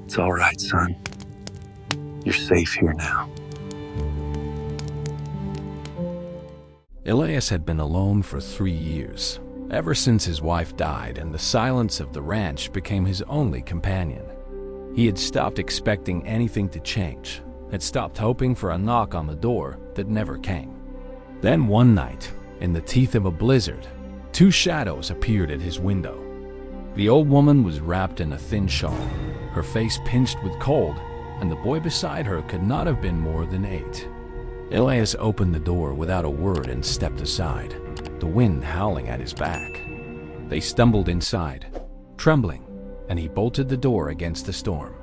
It's all right, son. You're safe here now. Elias had been alone for 3 years, ever since his wife died and the silence of the ranch became his only companion. He had stopped expecting anything to change, had stopped hoping for a knock on the door that never came. Then one night, in the teeth of a blizzard, 2 shadows appeared at his window. The old woman was wrapped in a thin shawl, her face pinched with cold, and the boy beside her could not have been more than 8. Elias opened the door without a word and stepped aside, the wind howling at his back. They stumbled inside, trembling, and he bolted the door against the storm.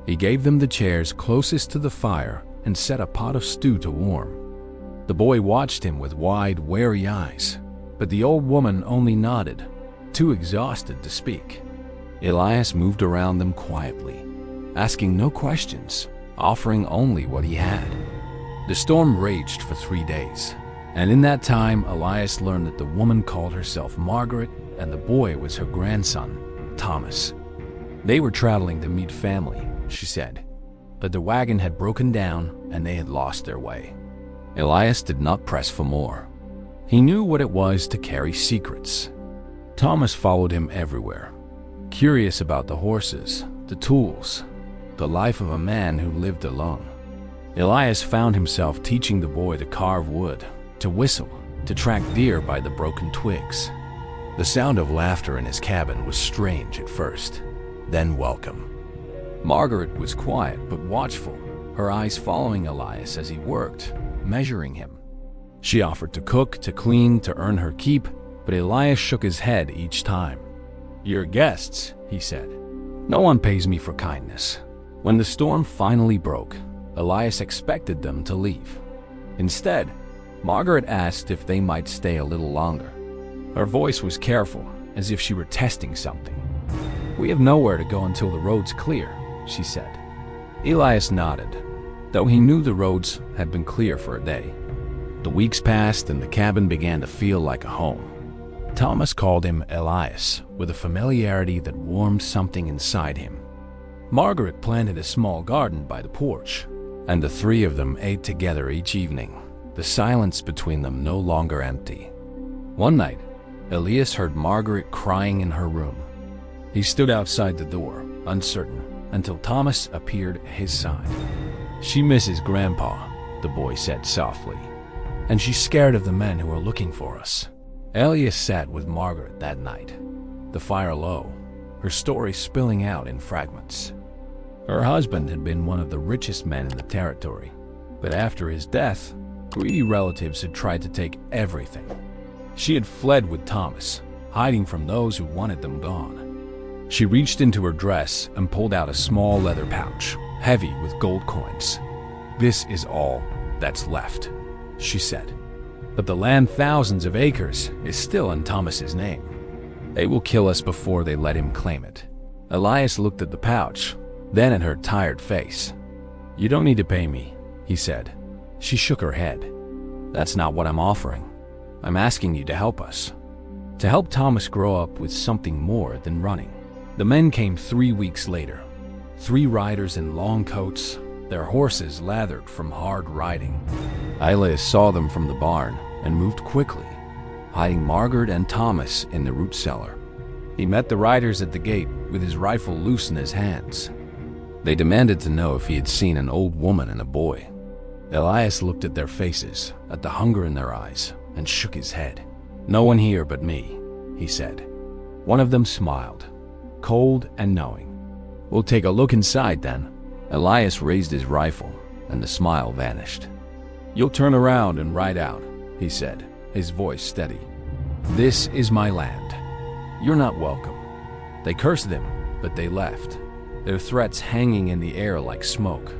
He gave them the chairs closest to the fire and set a pot of stew to warm. The boy watched him with wide, wary eyes, but the old woman only nodded, too exhausted to speak. Elias moved around them quietly, asking no questions, offering only what he had. The storm raged for 3 days, and in that time Elias learned that the woman called herself Margaret and the boy was her grandson, Thomas. They were traveling to meet family, she said, but the wagon had broken down and they had lost their way. Elias did not press for more. He knew what it was to carry secrets. Thomas followed him everywhere, curious about the horses, the tools, the life of a man who lived alone. Elias found himself teaching the boy to carve wood, to whistle, to track deer by the broken twigs. The sound of laughter in his cabin was strange at first, then welcome. Margaret was quiet but watchful, her eyes following Elias as he worked, measuring him. She offered to cook, to clean, to earn her keep, but Elias shook his head each time. "You're guests," he said. "No one pays me for kindness." When the storm finally broke, Elias expected them to leave. Instead, Margaret asked if they might stay a little longer. Her voice was careful, as if she were testing something. "We have nowhere to go until the road's clear," she said. Elias nodded, though he knew the roads had been clear for a day. The weeks passed and the cabin began to feel like a home. Thomas called him Elias, with a familiarity that warmed something inside him. Margaret planted a small garden by the porch, and the 3 of them ate together each evening, the silence between them no longer empty. One night, Elias heard Margaret crying in her room. He stood outside the door, uncertain, until Thomas appeared at his side. "She misses Grandpa," the boy said softly, "and she's scared of the men who are looking for us." Elias sat with Margaret that night, the fire low, her story spilling out in fragments. Her husband had been one of the richest men in the territory, but after his death, greedy relatives had tried to take everything. She had fled with Thomas, hiding from those who wanted them gone. She reached into her dress and pulled out a small leather pouch, heavy with gold coins. "This is all that's left," she said. "But the land, thousands of acres, is still in Thomas's name. They will kill us before they let him claim it." Elias looked at the pouch, then at her tired face. "You don't need to pay me," he said. She shook her head. "That's not what I'm offering. I'm asking you to help us. To help Thomas grow up with something more than running." The men came 3 weeks later. 3 riders in long coats, their horses lathered from hard riding. Elias saw them from the barn and moved quickly, hiding Margaret and Thomas in the root cellar. He met the riders at the gate with his rifle loose in his hands. They demanded to know if he had seen an old woman and a boy. Elias looked at their faces, at the hunger in their eyes, and shook his head. "No one here but me," he said. One of them smiled, cold and knowing. "We'll take a look inside then." Elias raised his rifle, and the smile vanished. "You'll turn around and ride out," he said, his voice steady. "This is my land. You're not welcome." They cursed him, but they left, their threats hanging in the air like smoke.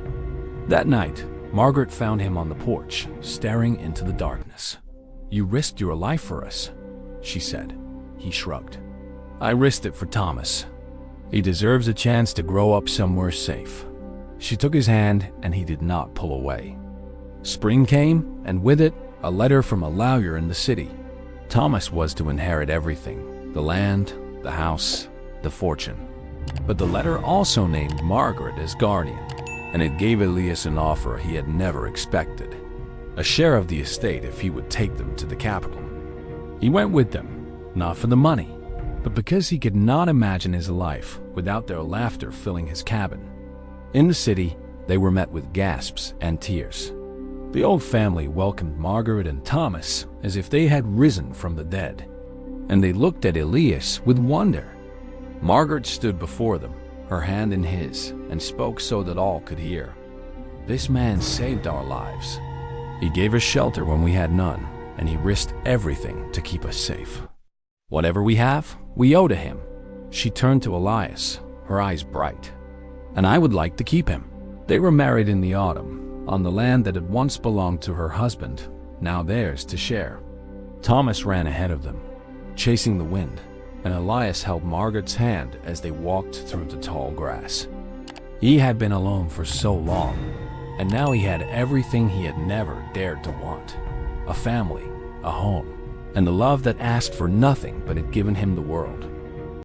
That night, Margaret found him on the porch, staring into the darkness. "You risked your life for us," she said. He shrugged. "I risked it for Thomas. He deserves a chance to grow up somewhere safe." She took his hand, and he did not pull away. Spring came, and with it, a letter from a lawyer in the city. Thomas was to inherit everything: the land, the house, the fortune. But the letter also named Margaret as guardian, and it gave Elias an offer he had never expected: a share of the estate if he would take them to the capital. He went with them, not for the money, but because he could not imagine his life without their laughter filling his cabin. In the city, they were met with gasps and tears. The old family welcomed Margaret and Thomas as if they had risen from the dead, and they looked at Elias with wonder. Margaret stood before them, her hand in his, and spoke so that all could hear. "This man saved our lives. He gave us shelter when we had none, and he risked everything to keep us safe. Whatever we have, we owe to him." She turned to Elias, her eyes bright. "And I would like to keep him." They were married in the autumn, on the land that had once belonged to her husband, now theirs to share. Thomas ran ahead of them, chasing the wind, and Elias held Margaret's hand as they walked through the tall grass. He had been alone for so long, and now he had everything he had never dared to want: a family, a home, and the love that asked for nothing but had given him the world.